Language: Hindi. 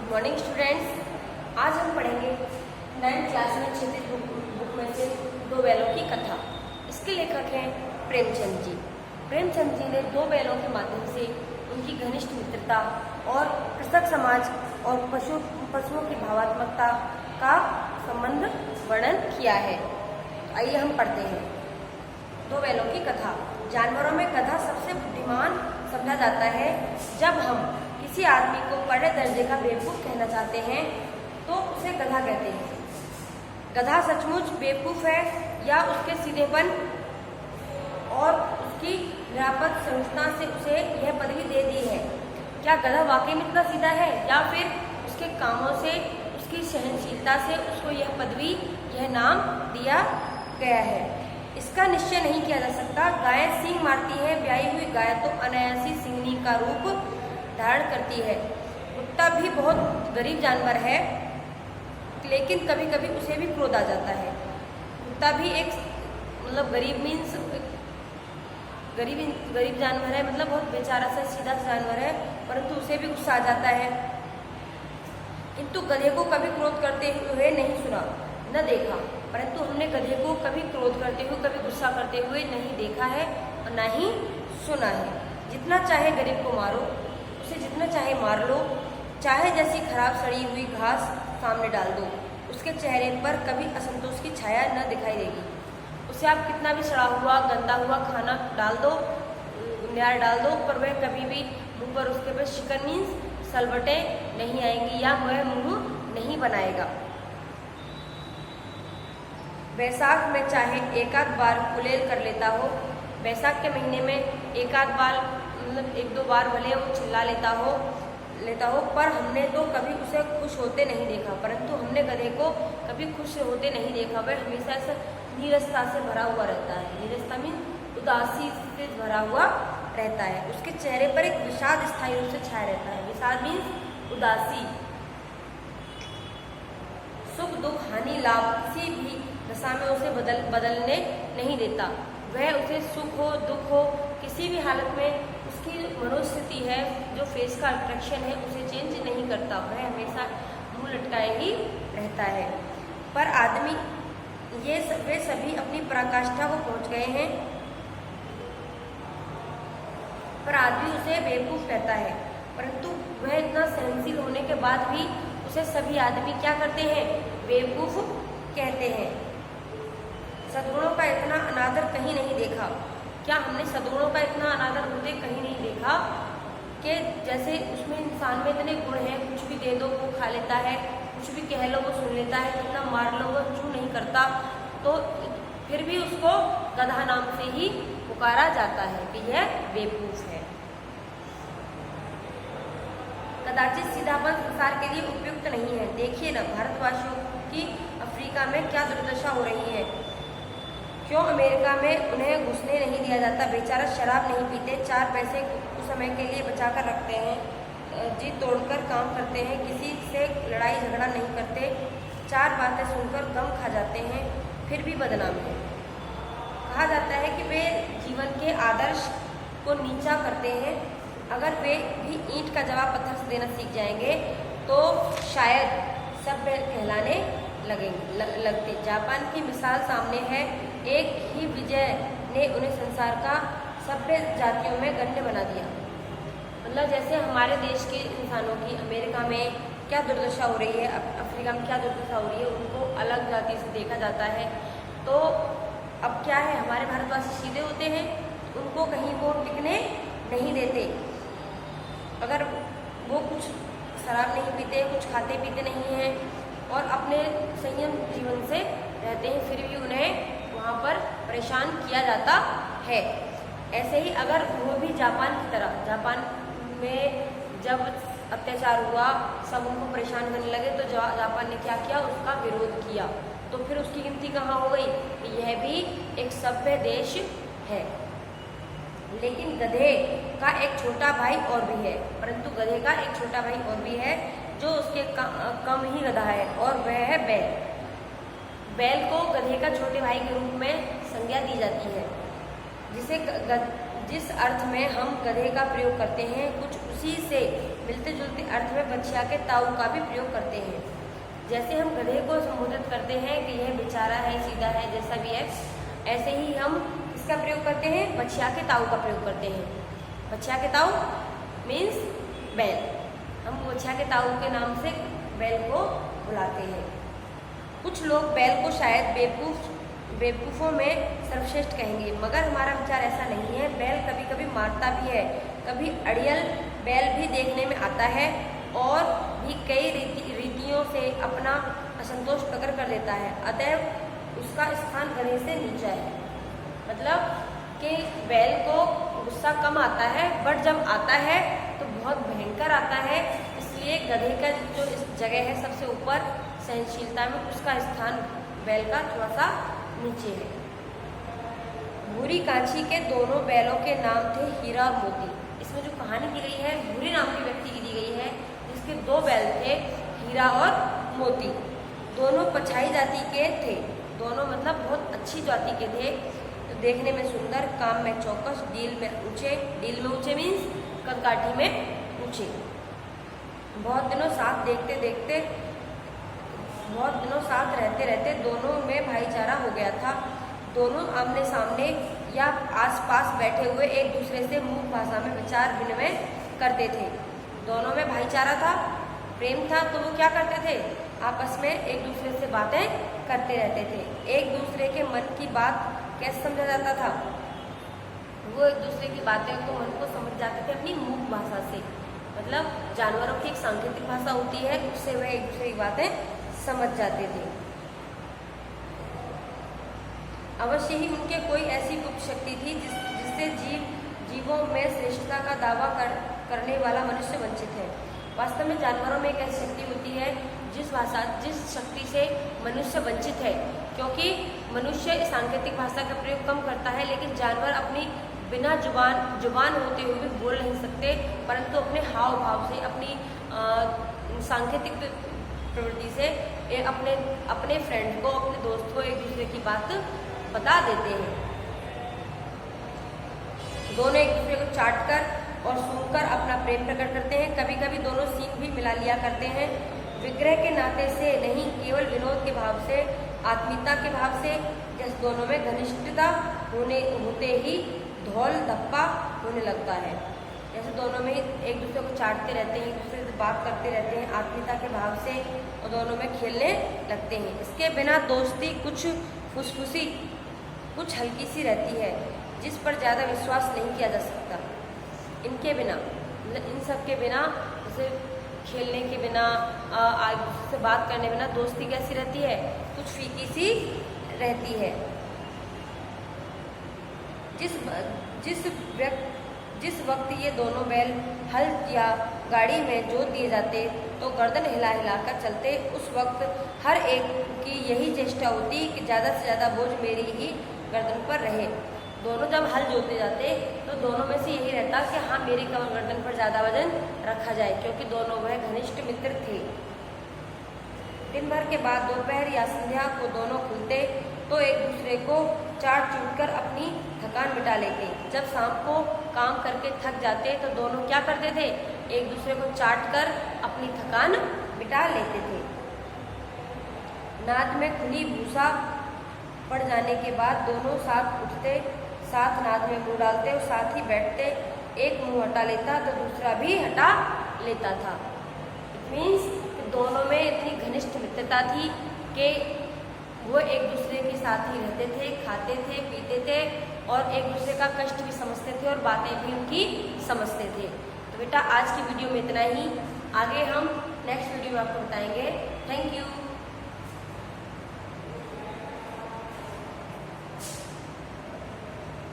Good morning students. आज हम पढ़ेंगे 9th क्लास में क्षितिज बुक में से दो बैलों की कथा। इसके लेखक हैं प्रेमचंद जी। प्रेमचंद जी ने दो बैलों के माध्यम से उनकी घनिष्ठ मित्रता और कृषक समाज और पशुओं की भावात्मकता का संबंध वर्णन किया है। आइए हम पढ़ते हैं दो बैलों की कथा। जानवरों में गधा सबसे बुद्धिमान समझा जाता है। जब हम किसी आदमी को बड़े दर्जे का बेवकूफ़ कहना चाहते हैं तो उसे गधा कहते हैं। गधा सचमुच बेवकूफ़ है या उसके सीधेपन और उसकी निरापद संरचना से उसे यह पदवी दे दी है? क्या गधा वाकई में इतना सीधा है या फिर उसके कामों से, उसकी सहनशीलता से उसको यह पदवी, यह नाम दिया गया है? इसका निश्चय नहीं किया जा सकता। गाय सींग मारती है, ब्याई हुई गाय तो अनायासी सिंगनी का रूप धारण करती है। कुत्ता भी बहुत गरीब जानवर है, लेकिन कभी कभी उसे भी क्रोध आ जाता है। कुत्ता भी एक गरीब मीन्स गरीब जानवर है, मतलब बहुत बेचारा सा सीधा जानवर है, परंतु उसे भी गुस्सा आ जाता है। किंतु गधे को कभी क्रोध करते हुए नहीं सुना, न देखा। परंतु हमने गधे को कभी क्रोध करते हुए, कभी गुस्सा करते हुए नहीं देखा है और न ही सुना है। जितना चाहे गरीब को मारो, उसे जितना चाहे मार लो, चाहे जैसी खराब सड़ी हुई घास सामने डाल दो, उसके चेहरे पर कभी असंतोष की छाया न दिखाई देगी। उसे आप कितना भी सड़ा हुआ, गंदा हुआ खाना डाल दो, न्यार डाल दो, पर वह कभी भी मुंह पर उसके पर शिकन मीन्स सलवटें नहीं आएंगी या वह मुंह नहीं बनाएगा। बैसाख में चाहे एक आध बार कुलेल कर लेता हो, बैसाख के महीने में एक आध बार एक दो बार भले वो चिल्ला लेता हो, पर हमने तो कभी उसे खुश होते नहीं देखा। परंतु हमने गधे को कभी खुश होते नहीं देखा। वह हमेशा ऐसा नीरसता से भरा हुआ रहता है। नीरसता मीन्स उदासी से भरा हुआ रहता है। उसके चेहरे पर एक विषाद स्थायी रूप से छाया रहता है। विषाद मीन्स उदासी। सुख दुख हानि लाभ किसी भी दशा में उसे बदलने नहीं देता। वह उसे सुख हो दुख हो किसी भी हालत में उसकी मनोस्थिति है, जो फेस का अट्रैक्शन है, उसे चेंज नहीं करता। वह हमेशा मुंह लटकाए ही रहता है। पर आदमी वे सभी अपनी पराकाष्ठा को पहुंच गए हैं, पर आदमी उसे बेवकूफ़ कहता है। परंतु वह इतना सहनशील होने के बाद भी उसे सभी आदमी क्या करते हैं? बेवकूफ़ कहते हैं। सद्गुणों का इतना अनादर कहीं नहीं देखा। क्या हमने सद्गुणों का इतना अनादर होते कहीं नहीं देखा कि जैसे उसमें इंसान में इतने गुण हैं, कुछ भी दे दो वो खा लेता है, कुछ भी कह लो वो सुन लेता है, कितना मार लो वो चू नहीं करता, तो फिर भी उसको गधा नाम से ही पुकारा जाता है कि यह बेवकूफ़ है। कदाचित सीधापन संसार के लिए उपयुक्त नहीं है। देखिए ना, भारतवासियों की अफ्रीका में क्या दुर्दशा हो रही है। क्यों अमेरिका में उन्हें घुसने नहीं दिया जाता? बेचारा शराब नहीं पीते, 4 पैसे कुछ समय के लिए बचा कर रखते हैं, जी तोड़कर काम करते हैं, किसी से लड़ाई झगड़ा नहीं करते, 4 बातें सुनकर गम खा जाते हैं, फिर भी बदनाम है। कहा जाता है कि वे जीवन के आदर्श को नीचा करते हैं। अगर वे भी ईंट का जवाब पत्थर से देना सीख जाएंगे तो शायद सभ्य कहलाने लगते। जापान की मिसाल सामने है। एक ही विजय ने उन्हें संसार का सभ्य जातियों में गण्य बना दिया। मतलब जैसे हमारे देश के इंसानों की अमेरिका में क्या दुर्दशा हो रही है, अफ्रीका में क्या दुर्दशा हो रही है, उनको अलग जाति से देखा जाता है। तो अब क्या है, हमारे भारतवासी सीधे होते हैं, उनको कहीं वो टिकने नहीं देते। अगर वो कुछ शराब नहीं पीते, कुछ खाते पीते नहीं हैं और अपने संयम जीवन से रहते हैं, फिर भी उन्हें वहाँ पर परेशान किया जाता है। ऐसे ही अगर वो भी जापान की तरह, जापान में जब अत्याचार हुआ, सब उनको परेशान करने लगे, तो जापान ने क्या किया? उसका विरोध किया। तो फिर उसकी गिनती कहाँ हो गई कि यह भी एक सभ्य देश है। लेकिन गधे का एक छोटा भाई और भी है, परंतु गधे का एक छोटा भाई और भी है जो उसके कम ही गधा है, और वह है बैल। बैल को गधे का छोटे भाई के रूप में संज्ञा दी जाती है, जिसे जिस अर्थ में हम गधे का प्रयोग करते हैं, कुछ उसी से मिलते जुलते अर्थ में बछिया के ताऊ का भी प्रयोग करते हैं। जैसे हम गधे को संबोधित करते हैं कि यह बेचारा है, सीधा है, जैसा भी है, ऐसे ही हम इसका प्रयोग करते हैं, बछिया के ताऊ का प्रयोग करते हैं। बछिया के ताऊ मीन्स बैल। हम बछिया के ताऊ के नाम से बैल को बुलाते हैं। कुछ लोग बैल को शायद बेवकूफ़ों में सर्वश्रेष्ठ कहेंगे, मगर हमारा विचार ऐसा नहीं है। बैल कभी कभी मारता भी है, कभी अड़ियल बैल भी देखने में आता है और भी कई रीतियों से अपना असंतोष प्रकट कर देता है। अतएव उसका स्थान गधे से नीचा है। मतलब कि बैल को गुस्सा कम आता है, बट जब आता है तो बहुत भयंकर आता है। इसलिए गधे का जो इस जगह है सबसे ऊपर सहनशीलता में, उसका स्थान बैल का थोड़ा सा नीचे है। भूरी कांची के दोनों बैलों के नाम थे हीरा और मोती। इसमें जो कहानी दी गई है भूरी नाम की व्यक्ति की दी गई है, जिसके दो बैल थे, हीरा और मोती। दोनों पछाई जाति के थे। दोनों मतलब बहुत अच्छी जाति के थे, तो देखने में सुंदर, काम में चौकस, डील में ऊंचे मीन्स कदकाठी में ऊंचे। बहुत दिनों साथ रहते रहते दोनों में भाईचारा हो गया था। दोनों आमने सामने या आसपास बैठे हुए एक दूसरे से मूक भाषा में विचार विनिमय करते थे। दोनों में भाईचारा था, प्रेम था, तो वो क्या करते थे, आपस में एक दूसरे से बातें करते रहते थे। एक दूसरे के मन की बात कैसे समझा जाता था, वो एक दूसरे की बातें को, मन को समझ जाते थे अपनी मूक भाषा से। मतलब जानवरों की एक सांकेतिक भाषा होती है, उससे वह एक दूसरे की बातें समझ जाते थे। अवश्य ही उनके कोई ऐसी गुप्त शक्ति थी जिससे जीवों में श्रेष्ठता का दावा करने वाला मनुष्य वंचित है। वास्तव में जानवरों में एक ऐसी शक्ति होती है जिस शक्ति से मनुष्य वंचित है, क्योंकि मनुष्य सांकेतिक भाषा का प्रयोग कम करता है, लेकिन जानवर अपनी बिना जुबान होते हुए भी बोल नहीं सकते, परंतु अपने हाव भाव से, अपनी सांकेतिक प्रवृत्ति से अपने फ्रेंड को, अपने दोस्त को एक दूसरे की बात बता देते हैं। दोनों एक दूसरे को चाट कर और सूंघकर अपना प्रेम प्रकट करते हैं। कभी कभी दोनों सींग भी मिला लिया करते हैं। विग्रह के नाते से नहीं, केवल विनोद के भाव से, आत्मीयता के भाव से। जैसे दोनों में घनिष्ठता होते ही धौल धप्पा होने लगता है। जैसे दोनों में एक दूसरे को चाटते रहते हैं, एक दूसरे से बात करते रहते हैं आत्मीयता के भाव से, और दोनों में खेलने लगते हैं। इसके बिना दोस्ती कुछ फुसफुसी, कुछ हल्की सी रहती है, जिस पर ज़्यादा विश्वास नहीं किया जा सकता। इनके बिना, मतलब इन सब के बिना, जैसे खेलने के बिना, से बात करने बिना दोस्ती कैसी रहती है, कुछ फीकी सी रहती है। जिस वक्त ये दोनों बैल हल या गाड़ी में जोत दिए जाते तो गर्दन हिला हिलाकर चलते, उस वक्त हर एक की यही चेष्टा होती कि ज़्यादा से ज़्यादा बोझ मेरी ही गर्दन पर रहे। दोनों जब हल जोते जाते तो दोनों में से यही रहता कि हाँ, मेरी कमर गर्दन पर ज़्यादा वजन रखा जाए, क्योंकि दोनों वह घनिष्ठ मित्र थे। दिन भर के बाद दोपहर या संध्या को दोनों खुलते तो एक दूसरे को चाट चूट कर अपनी थकान मिटा लेते। जब शाम को काम करके थक जाते तो दोनों क्या करते थे, एक दूसरे को चाट कर अपनी थकान मिटा लेते थे। नाद में खुली भूसा पड़ जाने के बाद दोनों साथ उठते, साथ नाद में मुंह डालते और साथ ही बैठते। एक मुंह हटा लेता तो दूसरा भी हटा लेता था। इट मीन्स दोनों में इतनी घनिष्ठ मित्रता थी कि वो एक दूसरे के साथ ही रहते थे, खाते थे, पीते थे और एक दूसरे का कष्ट भी समझते थे और बातें भी उनकी समझते थे। तो बेटा आज की वीडियो में इतना ही। आगे हम नेक्स्ट वीडियो में आपको बताएंगे। Thank you.